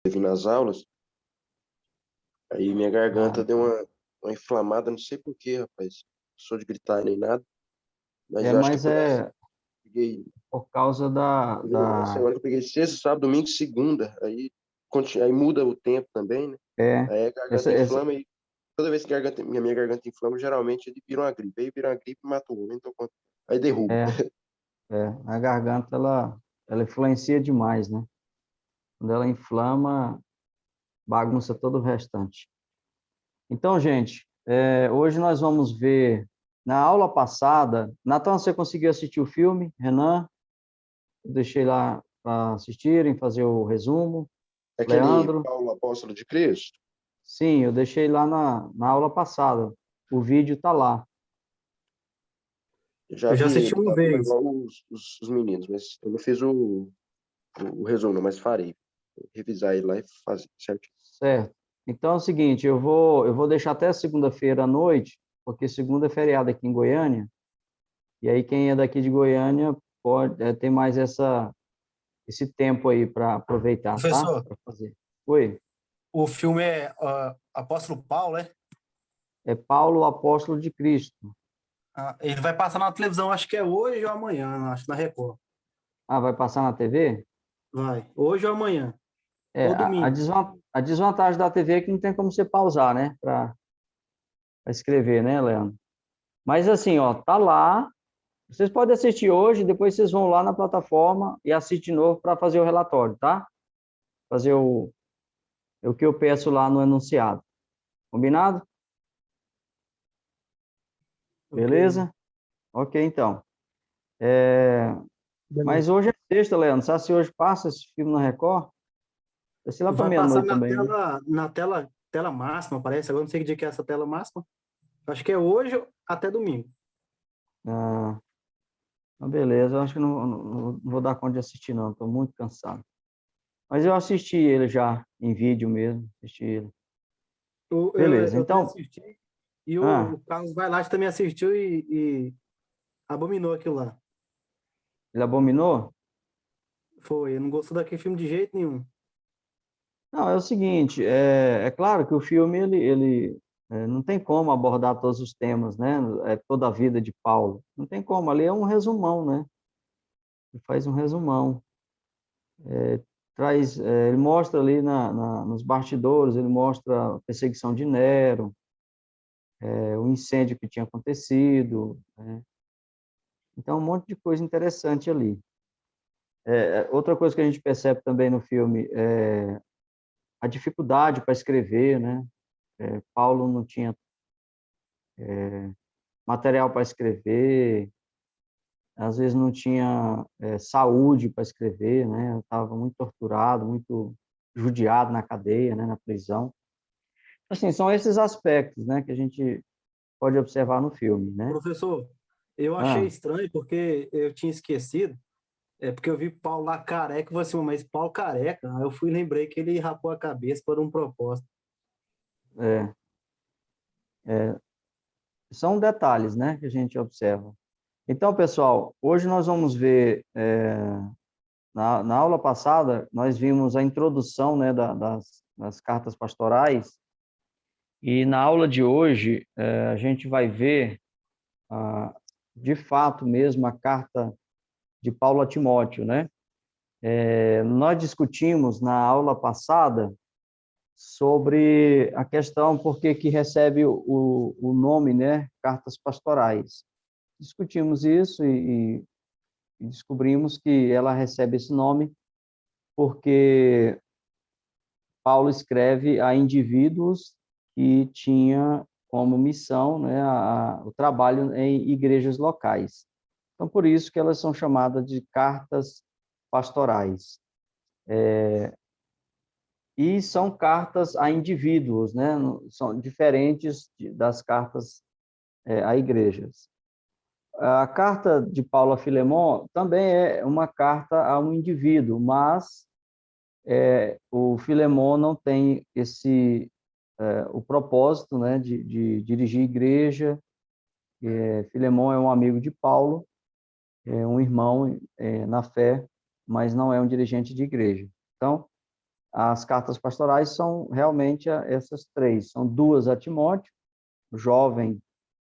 teve nas aulas, aí minha garganta Ah, deu uma inflamada, não sei por quê, rapaz. Não sou de gritar nem nada, mas eu acho que mas por essa, é peguei, por causa teve uma semana que eu peguei sexta, sábado, domingo, segunda, aí muda o tempo também, né? é, Aí a garganta essa, inflama e toda vez que minha garganta inflama, geralmente ele vira uma gripe. Aí vira uma gripe e mata o homem, então, aí derruba. é, a garganta, ela influencia demais, né? Quando ela inflama, bagunça todo o restante. Então, gente, hoje nós vamos ver, na aula passada, Natan, você conseguiu assistir o filme? Renan, eu deixei lá para assistirem, fazer o resumo. Aquele Leandro, Paulo Apóstolo de Cristo, sim, eu deixei lá na aula passada. O vídeo está lá. eu já Eu já vi assisti ele, uma tá bom vez. igual os meninos, mas eu não fiz o resumo, não, mas farei. Revisar ele lá e fazer, certo? Certo. Então é o seguinte, eu vou deixar até segunda-feira à noite, porque segunda é feriado aqui em Goiânia, e aí quem é daqui de Goiânia pode ter mais esse tempo aí para aproveitar, tá? Professor, Para fazer. Oi, o filme é Apóstolo Paulo, é? é Paulo, apóstolo de Cristo. Ah, ele vai passar na televisão, acho que é hoje ou amanhã, acho, na Record. Ah, vai passar na TV? Vai, hoje ou amanhã, É, ou domingo. a desvantagem da TV é que não tem como você pausar, né? Para escrever, né, Leandro? Mas assim, ó, tá lá. Vocês podem assistir hoje, depois vocês vão lá na plataforma e assistem de novo para fazer o relatório, tá? Fazer o que eu peço lá no enunciado. Combinado? Ok. Beleza? Ok, então. Mas Beleza. hoje é sexta, Leandro. Sabe se hoje passa esse filme na Record? Vai ser lá para Vai passar meia-noite também, né? tela máxima, parece. Agora não sei que dia que é essa tela máxima. Acho que é hoje até domingo. Ah, então beleza. Eu acho que não vou dar conta de assistir, não. Estou muito cansado. Mas eu assisti ele já, em vídeo mesmo. Assisti ele. Beleza. Eu também Então, assisti. E ah, o Carlos Vailate também assistiu e abominou aquilo lá. ele abominou? Foi, ele não gostou daquele filme de jeito nenhum. Não, é o seguinte, é claro que o filme, não tem como abordar todos os temas, né? Toda a vida de Paulo. Não tem como, ali é um resumão, né? Ele faz um resumão. Ele mostra ali nos bastidores, ele mostra a perseguição de Nero, o incêndio que tinha acontecido, né? Então, um monte de coisa interessante ali. Outra coisa que a gente percebe também no filme é a dificuldade para escrever, né? Paulo não tinha material para escrever, às vezes não tinha saúde para escrever, né? Estava muito torturado, muito judiado na cadeia, né? Na prisão. Assim, são esses aspectos, né? Que a gente pode observar no filme, né? Professor, eu achei Ah, estranho porque eu tinha esquecido. É porque eu vi Paulo lá careca e falei assim, mas Paulo careca? Aí eu fui e lembrei que ele rapou a cabeça por um propósito. é, são detalhes, né? Que a gente observa. Então, pessoal, hoje nós vamos ver, na aula passada, nós vimos a introdução, né? Das cartas pastorais, e na aula de hoje, a gente vai ver de fato mesmo a carta de Paulo a Timóteo, né? Nós discutimos na aula passada sobre a questão por que recebe o nome, né? Cartas pastorais. Discutimos isso e descobrimos que ela recebe esse nome porque Paulo escreve a indivíduos que tinha como missão, né, o trabalho em igrejas locais. Então, por isso que elas são chamadas de cartas pastorais. E são cartas a indivíduos, né? São diferentes das cartas a igrejas. A carta de Paulo a Filemon também é uma carta a um indivíduo, mas o Filemon não tem o propósito, né, de dirigir igreja. Filemon é um amigo de Paulo, é um irmão na fé, mas não é um dirigente de igreja. Então, as cartas pastorais são realmente essas três. São duas a Timóteo, o jovem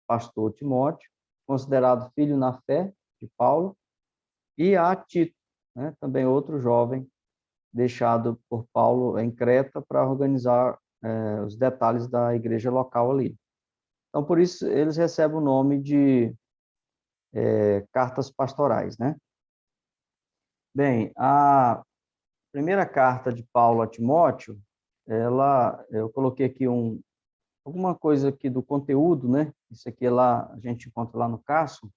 pastor Timóteo, considerado filho na fé de Paulo, e a Tito, né, também outro jovem deixado por Paulo em Creta para organizar os detalhes da igreja local ali. Então, por isso, eles recebem o nome de cartas pastorais, né? Bem, a primeira carta de Paulo a Timóteo, eu coloquei aqui alguma coisa aqui do conteúdo, né? Isso aqui a gente encontra lá no Casso.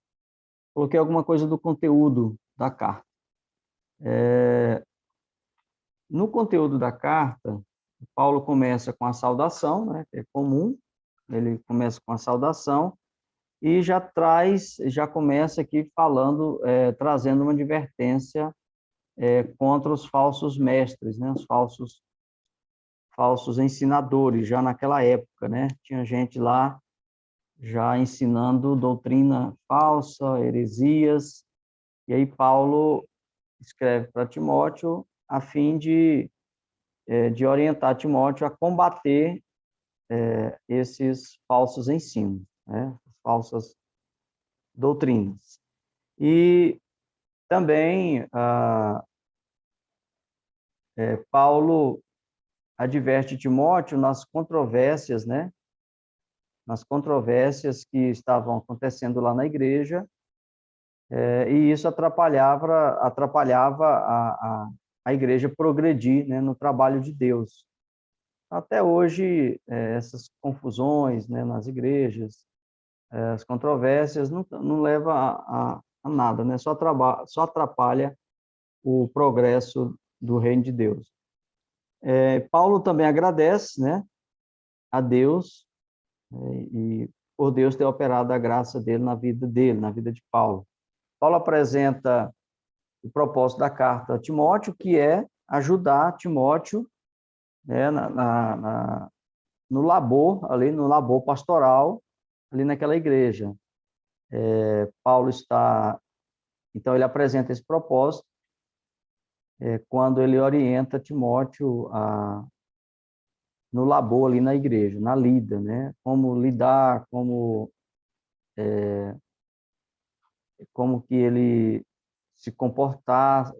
Coloquei alguma coisa do conteúdo da carta. No conteúdo da carta, Paulo começa com a saudação, né? Que é comum. Ele começa com a saudação e já começa aqui falando, trazendo uma advertência contra os falsos mestres, né? Os falsos ensinadores, já naquela época, né? Tinha gente lá já ensinando doutrina falsa, heresias, e aí Paulo escreve para Timóteo a fim de orientar Timóteo a combater esses falsos ensinos, né? Falsas doutrinas. E também Paulo adverte Timóteo nas controvérsias, né? Nas controvérsias que estavam acontecendo lá na igreja, e isso atrapalhava a igreja progredir, né, no trabalho de Deus. Até hoje, essas confusões, né, nas igrejas, as controvérsias não levam a nada, né? Só atrapalha o progresso do reino de Deus. Paulo também agradece, né, a Deus, e por Deus ter operado a graça dele, na vida de Paulo. Paulo apresenta o propósito da carta a Timóteo, que é ajudar Timóteo, né, no labor pastoral, ali naquela igreja. Então, ele apresenta esse propósito quando ele orienta Timóteo no labor ali na igreja, na lida, né? Como lidar, como que ele se comportar,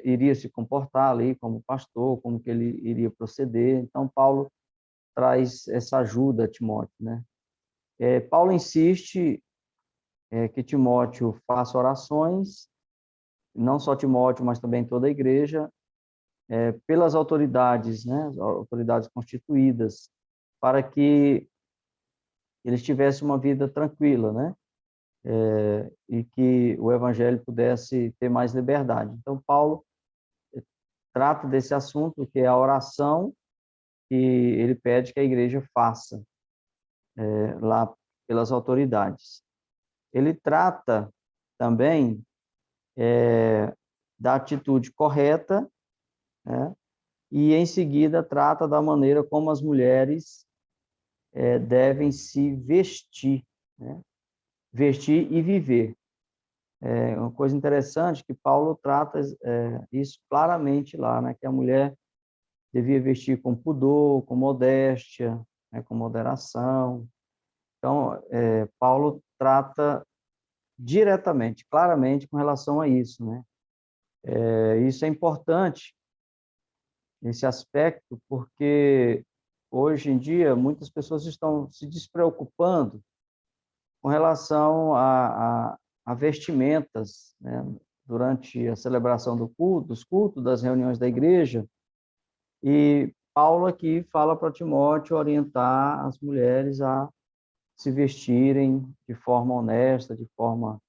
iria se comportar ali como pastor, como que ele iria proceder. Então, Paulo traz essa ajuda a Timóteo, né? Paulo insiste que Timóteo faça orações, não só Timóteo, mas também toda a igreja, pelas autoridades, né? As autoridades constituídas, para que eles tivessem uma vida tranquila, né? E que o evangelho pudesse ter mais liberdade. Então, Paulo trata desse assunto, que é a oração que ele pede que a igreja faça lá pelas autoridades. Ele trata também da atitude correta, né? E, em seguida, trata da maneira como as mulheres devem se vestir, né? Vestir e viver. Uma coisa interessante que Paulo trata isso claramente lá, né? Que a mulher devia vestir com pudor, com modéstia, né? Com moderação. Então, Paulo trata diretamente, claramente, com relação a isso, né? Isso é importante, esse aspecto, porque hoje em dia muitas pessoas estão se despreocupando com relação a vestimentas, né? Durante a celebração dos cultos, das reuniões da igreja, e Paulo aqui fala para Timóteo orientar as mulheres a se vestirem de forma honesta, de forma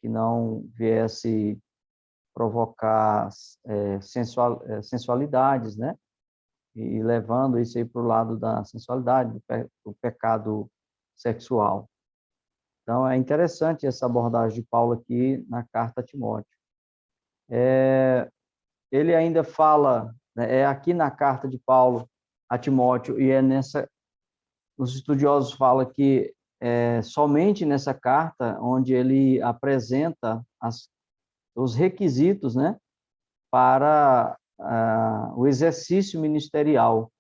que não viesse provocar sensualidades, né? E levando isso aí para o lado da sensualidade, do pecado sexual. Então, é interessante essa abordagem de Paulo aqui na carta a Timóteo. Ele ainda fala, né, aqui na carta de Paulo a Timóteo, e os estudiosos falam que somente nessa carta onde ele apresenta os requisitos, né, para o exercício ministerial.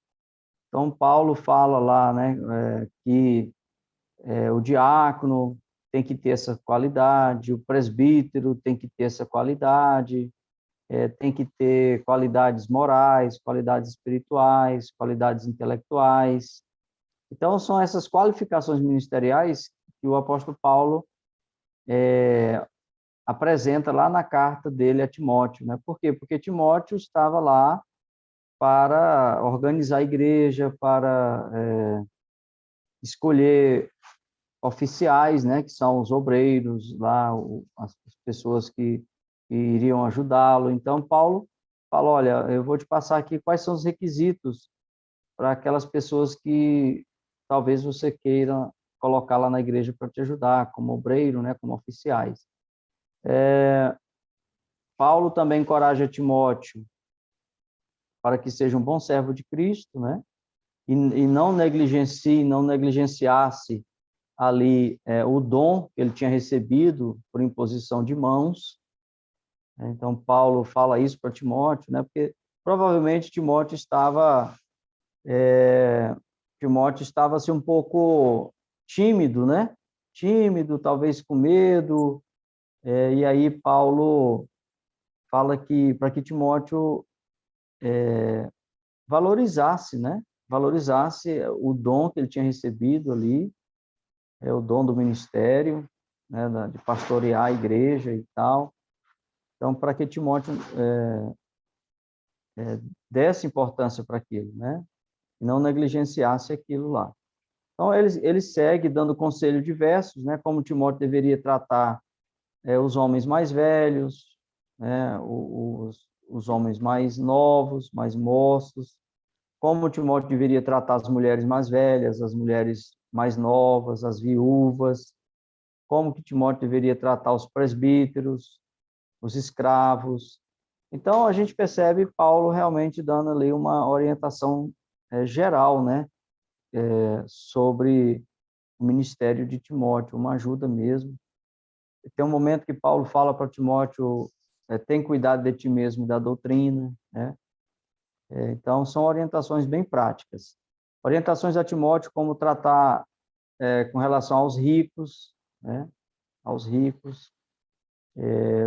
Então, Paulo fala lá, né, que o diácono tem que ter essa qualidade, o presbítero tem que ter essa qualidade, tem que ter qualidades morais, qualidades espirituais, qualidades intelectuais. Então, são essas qualificações ministeriais que o apóstolo Paulo apresenta lá na carta dele a Timóteo, né? Por quê? Porque Timóteo estava lá para organizar a igreja, para escolher oficiais, né? Que são os obreiros lá, as pessoas que iriam ajudá-lo. Então, Paulo fala, olha, eu vou te passar aqui quais são os requisitos para aquelas pessoas que talvez você queira colocar lá na igreja para te ajudar, como obreiro, né? Como oficiais. Paulo também encoraja Timóteo para que seja um bom servo de Cristo, né? E não negligencie, não negligenciasse ali o dom que ele tinha recebido por imposição de mãos. Então, Paulo fala isso para Timóteo, né? Porque provavelmente Timóteo estava assim, um pouco tímido, né? Tímido, talvez com medo. E aí Paulo fala que para que Timóteo valorizasse, né? Valorizasse o dom que ele tinha recebido ali, o dom do ministério, né? De pastorear a igreja e tal. Então, para que Timóteo desse importância para aquilo, né? E não negligenciasse aquilo lá. Então, ele segue dando conselhos diversos, né? Como Timóteo deveria tratar os homens mais velhos, né? Os homens mais novos, mais moços, como Timóteo deveria tratar as mulheres mais velhas, as mulheres mais novas, as viúvas, como que Timóteo deveria tratar os presbíteros, os escravos. Então, a gente percebe Paulo realmente dando ali uma orientação geral, né, sobre o ministério de Timóteo, uma ajuda mesmo. Tem um momento que Paulo fala para Timóteo, tem cuidado de ti mesmo, da doutrina, né? Então, são orientações bem práticas. Orientações a Timóteo, como tratar com relação aos ricos, né? Aos ricos,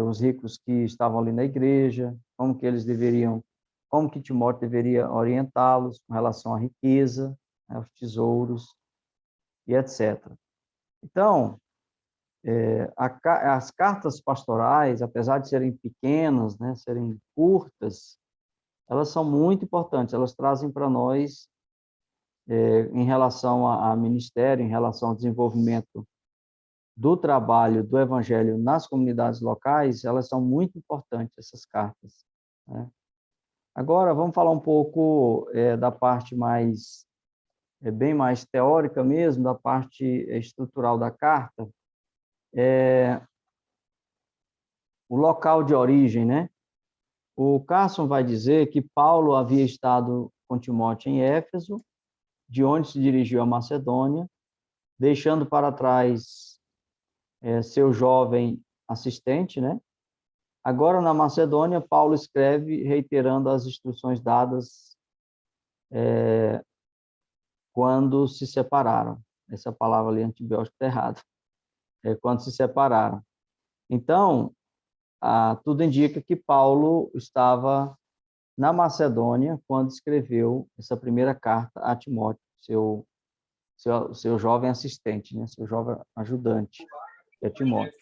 os ricos que estavam ali na igreja, como que Timóteo deveria orientá-los com relação à riqueza, né? Aos tesouros e etc. Então, as cartas pastorais, apesar de serem pequenas, né? Serem curtas, elas são muito importantes, elas trazem para nós, em relação a ministério, em relação ao desenvolvimento do trabalho do evangelho nas comunidades locais, elas são muito importantes, essas cartas, né? Agora, vamos falar um pouco da parte mais, bem mais teórica mesmo, da parte estrutural da carta, o local de origem, né? O Carson vai dizer que Paulo havia estado com Timóteo em Éfeso, de onde se dirigiu à Macedônia, deixando para trás seu jovem assistente, né? Agora, na Macedônia, Paulo escreve reiterando as instruções dadas quando se separaram. Essa palavra ali, antibiótico, está errada. Quando se separaram. Então, tudo indica que Paulo estava na Macedônia quando escreveu essa primeira carta a Timóteo, seu jovem assistente, né? Seu jovem ajudante, que é Timóteo.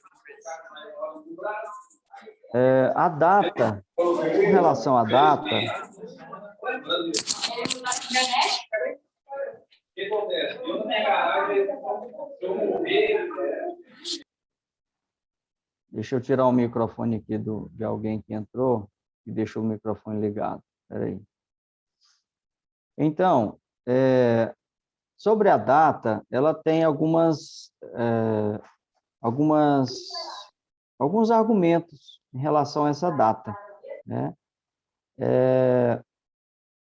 A data, com relação à data, deixa eu tirar o microfone aqui de alguém que entrou e deixou o microfone ligado. Espera aí. Então, sobre a data, ela tem alguns argumentos em relação a essa data, né?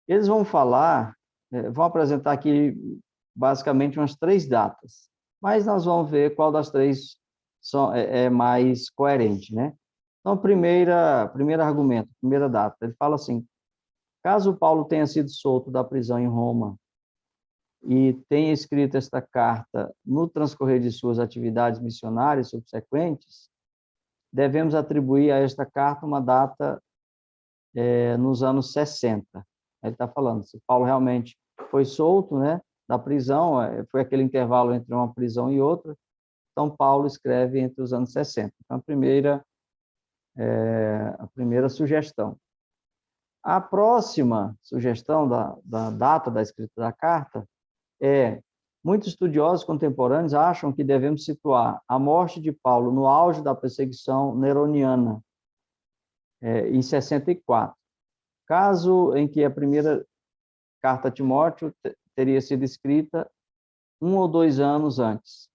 Eles vão vão apresentar aqui basicamente umas 3 datas, mas nós vamos ver qual das 3 é mais coerente, né? Então, primeiro argumento, primeira data, ele fala assim: Caso Paulo tenha sido solto da prisão em Roma e tenha escrito esta carta no transcorrer de suas atividades missionárias subsequentes, devemos atribuir a esta carta uma data nos anos 60. Ele está falando, se Paulo realmente foi solto, né, da prisão, foi aquele intervalo entre uma prisão e outra, então Paulo escreve entre os anos 60. Então, a primeira sugestão. A próxima sugestão da data da escrita da carta muitos estudiosos contemporâneos acham que devemos situar a morte de Paulo no auge da perseguição neroniana, em 64. Caso em que a primeira carta a Timóteo teria sido escrita 1 ou 2 anos antes.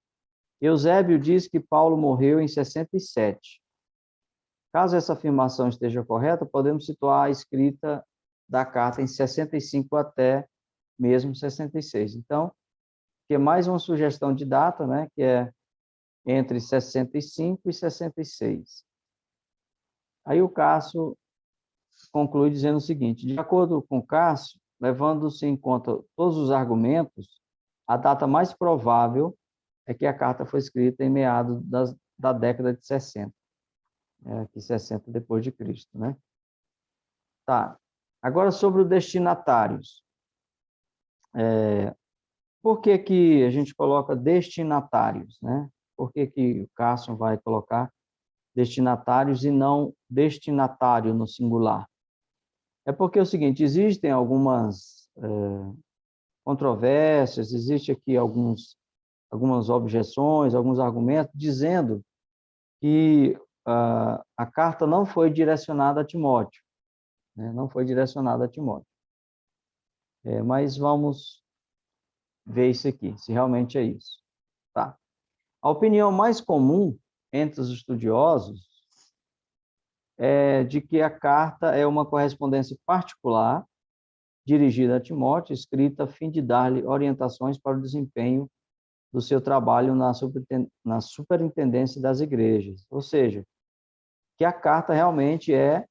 Eusébio diz que Paulo morreu em 67. Caso essa afirmação esteja correta, podemos situar a escrita da carta em 65 até mesmo 66. Então, que é mais uma sugestão de data, né, que é entre 65 e 66. Aí o Cássio conclui dizendo o seguinte: de acordo com Cássio, levando-se em conta todos os argumentos, a data mais provável é que a carta foi escrita em meados da década de 60. Aqui 60 depois de Cristo, né? Tá. Agora sobre os destinatários. Por que que a gente coloca destinatários, né? Por que que o Cássio vai colocar destinatários e não destinatário no singular? É porque é o seguinte, existem algumas controvérsias, existe aqui algumas objeções, alguns argumentos, dizendo que a carta não foi direcionada a Timóteo, né? Não foi direcionada a Timóteo. Mas vamos ver isso aqui, se realmente é isso. Tá. A opinião mais comum entre os estudiosos é de que a carta é uma correspondência particular dirigida a Timóteo, escrita a fim de dar-lhe orientações para o desempenho do seu trabalho na superintendência das igrejas. Ou seja, que a carta realmente é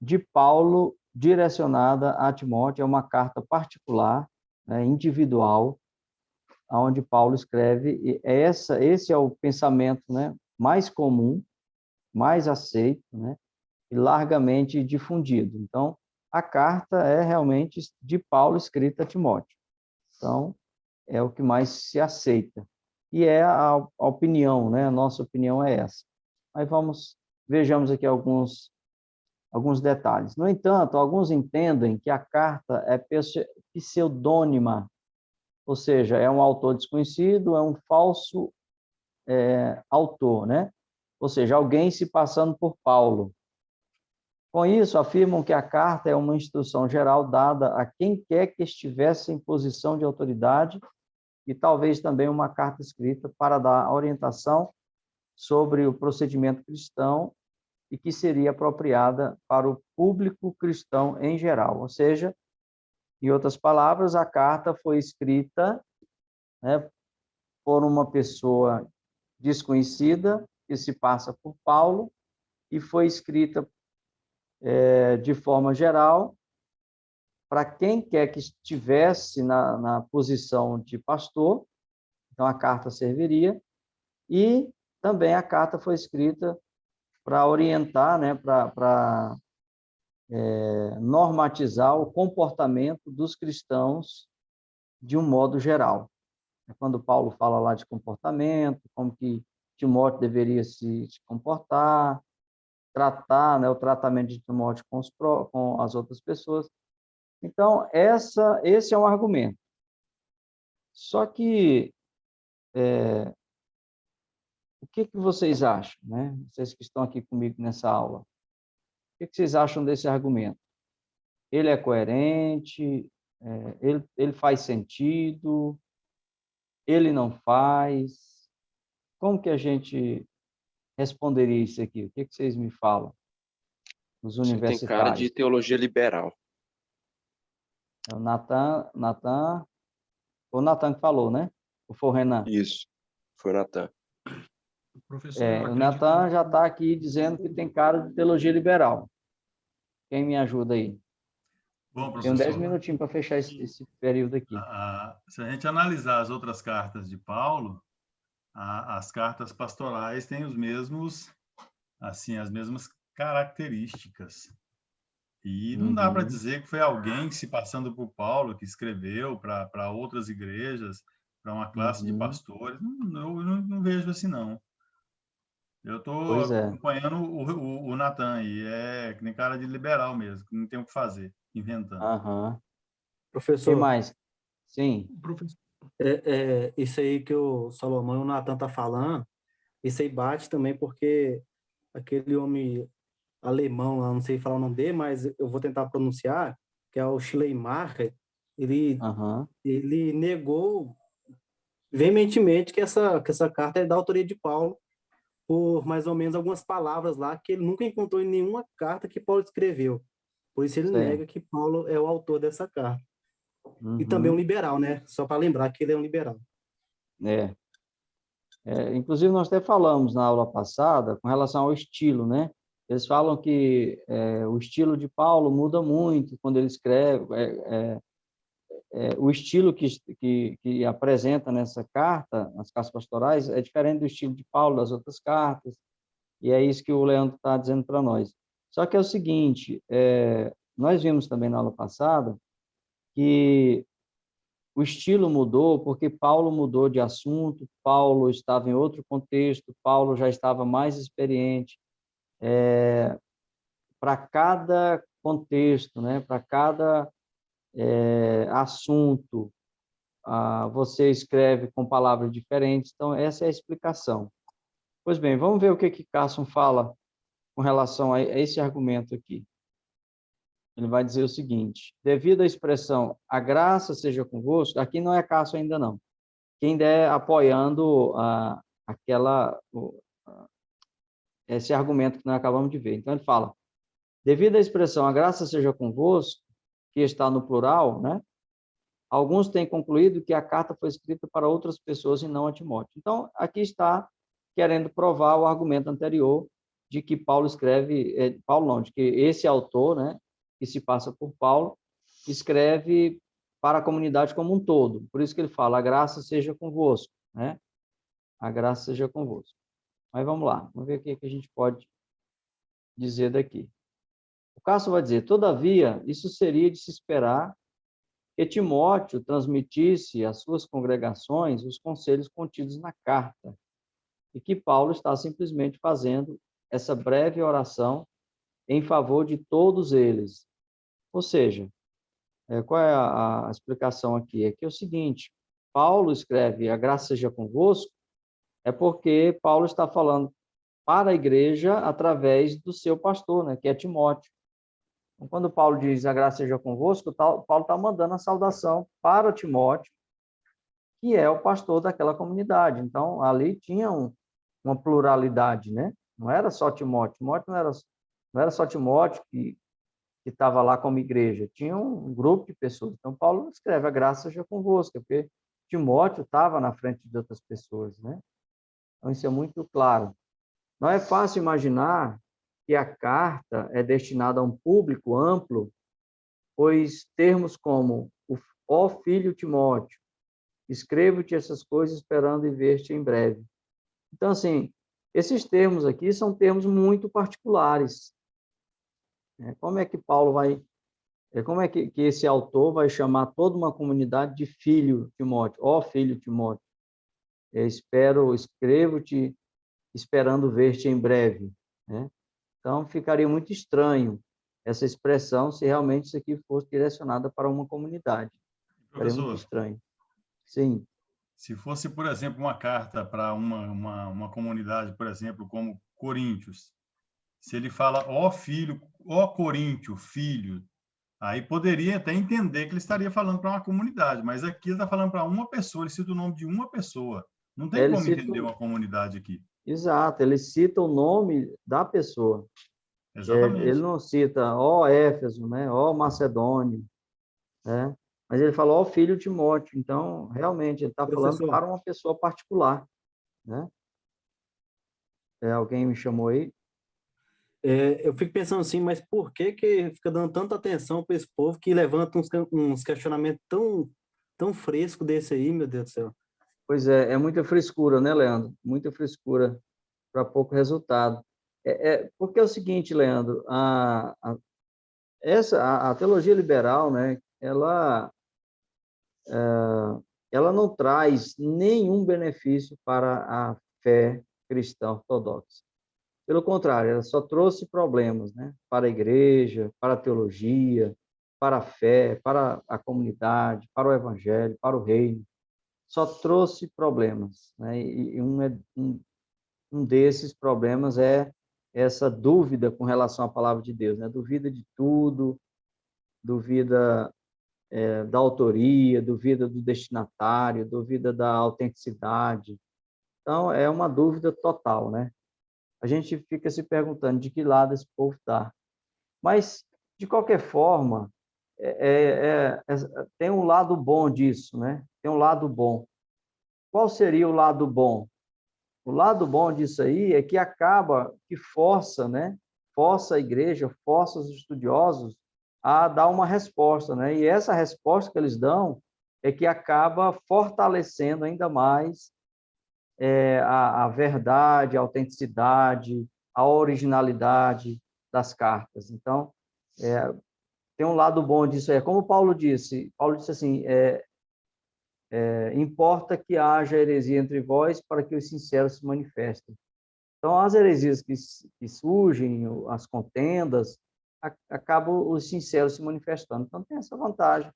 de Paulo direcionada a Timóteo, é uma carta particular, né, individual, onde Paulo escreve, e esse é o pensamento, né, mais comum, mais aceito, né, e largamente difundido. Então, a carta é realmente de Paulo escrita a Timóteo. Então, é o que mais se aceita. E é a opinião, né, a nossa opinião é essa. Mas vejamos aqui alguns detalhes. No entanto, alguns entendem que a carta é pseudônima, ou seja, é um autor desconhecido, é um falso autor, né? Ou seja, alguém se passando por Paulo. Com isso, afirmam que a carta é uma instrução geral dada a quem quer que estivesse em posição de autoridade e talvez também uma carta escrita para dar orientação sobre o procedimento cristão e que seria apropriada para o público cristão em geral. Ou seja, em outras palavras, a carta foi escrita, né, por uma pessoa desconhecida, que se passa por Paulo, e foi escrita de forma geral para quem quer que estivesse na posição de pastor, então a carta serviria, e também a carta foi escrita para orientar, né, para normatizar o comportamento dos cristãos de um modo geral. Quando Paulo fala lá de comportamento, como que Timóteo deveria se comportar, tratar, né, o tratamento de Timóteo com as outras pessoas. Então, esse é um argumento. Só que, o que vocês acham, né? Vocês que estão aqui comigo nessa aula, o que vocês acham desse argumento? Ele é coerente? Ele faz sentido? Ele não faz? Como que a gente responderia isso aqui? O que vocês me falam? Os Você tem cara universitários. de teologia liberal. É o Natan, foi o Natan que falou, né? Ou foi o Renan? Isso, foi o Natan. Professor, eu O acredito Natan já está aqui dizendo que tem cara de teologia liberal. Quem me ajuda aí? Bom, Tenho 10 professor, minutinhos para fechar esse período aqui. se a gente analisar as outras cartas de Paulo, as cartas pastorais têm os mesmos, assim, as mesmas características. E não dá para Uhum. dizer que foi alguém que, se passando por Paulo, que escreveu para outras igrejas, para uma classe de Uhum. pastores. Não vejo assim, não. Eu estou Pois é. acompanhando o Natan e é que nem cara de liberal mesmo, que não tem o que fazer, inventando. Aham. Quem Professor, mais? Sim. Professor. isso aí que o Salomão e o Natan tá falando, isso aí bate também porque aquele homem alemão, lá, não sei falar o nome dele, mas eu vou tentar pronunciar, que é o Schleiermacher, ele, Aham. ele negou veementemente que essa carta é da autoria de Paulo, por mais ou menos algumas palavras lá que ele nunca encontrou em nenhuma carta que Paulo escreveu. Por isso ele Certo. nega que Paulo é o autor dessa carta. E também um Uhum. liberal, né? Só para lembrar que ele é um liberal. É. Inclusive, nós até falamos na aula passada com relação ao estilo, né? Eles falam que o estilo de Paulo muda muito quando ele escreve. O estilo que apresenta nessa carta, nas cartas pastorais, é diferente do estilo de Paulo das outras cartas, e é isso que o Leandro está dizendo para nós. Só que é o seguinte, nós vimos também na aula passada que o estilo mudou porque Paulo mudou de assunto, Paulo estava em outro contexto, Paulo já estava mais experiente. Para cada contexto, né, para cada assunto, você escreve com palavras diferentes. Então, essa é a explicação. Pois bem, vamos ver o que Carson fala com relação a esse argumento aqui. Ele vai dizer o seguinte: devido à expressão "a graça seja convosco", aqui não é Carson ainda não. Quem ainda é apoiando esse argumento que nós acabamos de ver. Então, ele fala: devido à expressão "a graça seja convosco", que está no plural, né? Alguns têm concluído que a carta foi escrita para outras pessoas e não a Timóteo. Então, aqui está querendo provar o argumento anterior de que Paulo escreve, Paulo não, de que esse autor, né, que se passa por Paulo, escreve para a comunidade como um todo. Por isso que ele fala: a graça seja convosco, né? A graça seja convosco. Mas vamos lá, vamos ver o que a gente pode dizer daqui. O Cássio vai dizer: todavia, isso seria de se esperar que Timóteo transmitisse às suas congregações os conselhos contidos na carta, e que Paulo está simplesmente fazendo essa breve oração em favor de todos eles. Ou seja, qual é a explicação aqui? É que é o seguinte: Paulo escreve "a graça seja convosco", é porque Paulo está falando para a igreja através do seu pastor, né, que é Timóteo. Então, quando Paulo diz "a graça seja convosco", Paulo está mandando a saudação para Timóteo, que é o pastor daquela comunidade. Então, ali tinha uma pluralidade, né? Não era só Timóteo. Timóteo não era só Timóteo que estava lá como igreja. Tinha um grupo de pessoas. Então, Paulo escreve "a graça seja convosco", porque Timóteo estava na frente de outras pessoas, né? Então, isso é muito claro. Não é fácil imaginar que a carta é destinada a um público amplo, pois termos como "ó filho Timóteo, escrevo-te essas coisas esperando em ver-te em breve". Então, assim, esses termos aqui são termos muito particulares. Como é que Paulo vai... Como é que esse autor vai chamar toda uma comunidade de filho Timóteo? Ó filho Timóteo, escrevo-te esperando ver-te em breve, né? Então, ficaria muito estranho essa expressão se realmente isso aqui fosse direcionada para uma comunidade. Ficaria muito Professor, estranho. Sim. se fosse, por exemplo, uma carta para uma comunidade, por exemplo, como Coríntios, se ele fala "ó filho", "ó Coríntio, filho", aí poderia até entender que ele estaria falando para uma comunidade, mas aqui ele está falando para uma pessoa, ele cita o nome de uma pessoa. Não tem Ele como cita, entender uma comunidade aqui. exato, ele cita o nome da pessoa. Ele Exatamente. não cita "ó Éfeso", né? "Ó Macedônia", né? Mas ele fala "ó filho Timóteo". Então, realmente, ele está falando Professor, para uma pessoa particular, né? Alguém me chamou aí? Eu fico pensando assim, mas por que que fica dando tanta atenção para esse povo que levanta uns questionamentos tão frescos desse aí, meu Deus do céu? Pois é muita frescura, né, Leandro? Muita frescura para pouco resultado. Porque é o seguinte, Leandro, a teologia liberal, né, ela não traz nenhum benefício para a fé cristã ortodoxa. Pelo contrário, ela só trouxe problemas, né, para a igreja, para a teologia, para a fé, para a comunidade, para o evangelho, para o reino. Só trouxe problemas, né? E um desses problemas é essa dúvida com relação à palavra de Deus, né? Duvida de tudo, duvida da autoria, duvida do destinatário, duvida da autenticidade. Então, é uma dúvida total, né? A gente fica se perguntando de que lado esse povo está. Mas, de qualquer forma, tem um lado bom disso, né? Tem um lado bom. Qual seria o lado bom? O lado bom disso aí é que força, né? Força a igreja, força os estudiosos a dar uma resposta, né? E essa resposta que eles dão é que acaba fortalecendo ainda mais a verdade, a autenticidade, a originalidade das cartas. Então, tem um lado bom disso aí. Como Paulo disse assim, importa que haja heresia entre vós para que os sinceros se manifestem. Então, as heresias que surgem, as contendas, acabam os sinceros se manifestando. Então, tem essa vantagem,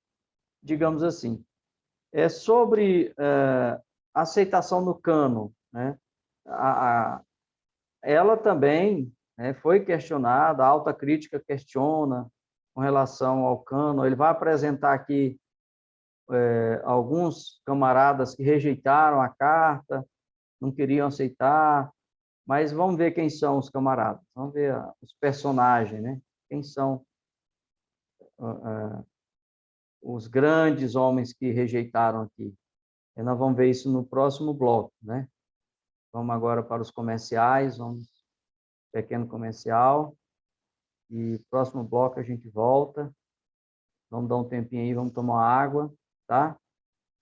digamos assim. Sobre aceitação no cânon, né? Ela também, né, foi questionada, a alta crítica questiona com relação ao cânon. Ele vai apresentar aqui alguns camaradas que rejeitaram a carta, não queriam aceitar, mas vamos ver quem são os camaradas, vamos ver os personagens, né? Quem são os grandes homens que rejeitaram aqui. E nós vamos ver isso no próximo bloco, né? Vamos agora para os comerciais, pequeno comercial, e próximo bloco a gente volta. Vamos dar um tempinho aí, vamos tomar água, tá?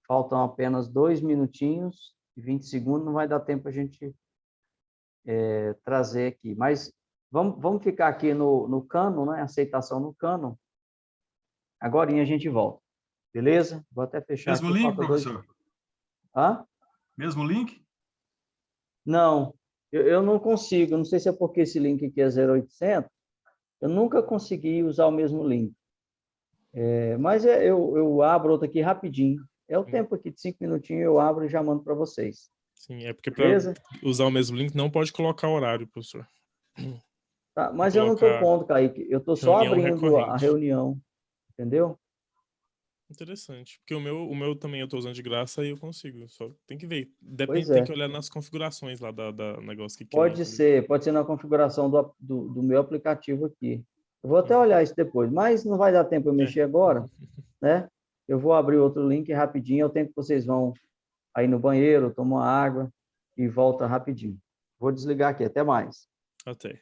Faltam apenas 2 minutinhos e 20 segundos, não vai dar tempo a gente trazer aqui. Mas vamos ficar aqui no cânon, né? Aceitação no cânon. Agorinha a gente volta. Beleza? Vou até fechar Mesmo aqui. link, professor? Hã? Mesmo link? Não, eu não consigo. Não sei se é porque esse link aqui é 0800. Eu nunca consegui usar o mesmo link. Mas eu abro outro aqui rapidinho. É o tempo aqui de 5 minutinhos, eu abro e já mando para vocês. Sim, é porque para usar o mesmo link não pode colocar horário, professor. Tá, mas eu não estou pondo, Kaique. Eu estou só abrindo a reunião. Entendeu? Interessante. Porque o meu também eu estou usando de graça e eu consigo. Só tem que ver. Pois tem que olhar nas configurações lá da negócio que pode ser na configuração do meu aplicativo aqui. Eu vou até olhar isso depois, mas não vai dar tempo eu mexer agora, né? Eu vou abrir outro link rapidinho. Eu tenho que vocês vão aí no banheiro, tomam água e volta rapidinho. Vou desligar aqui. Até mais. Até.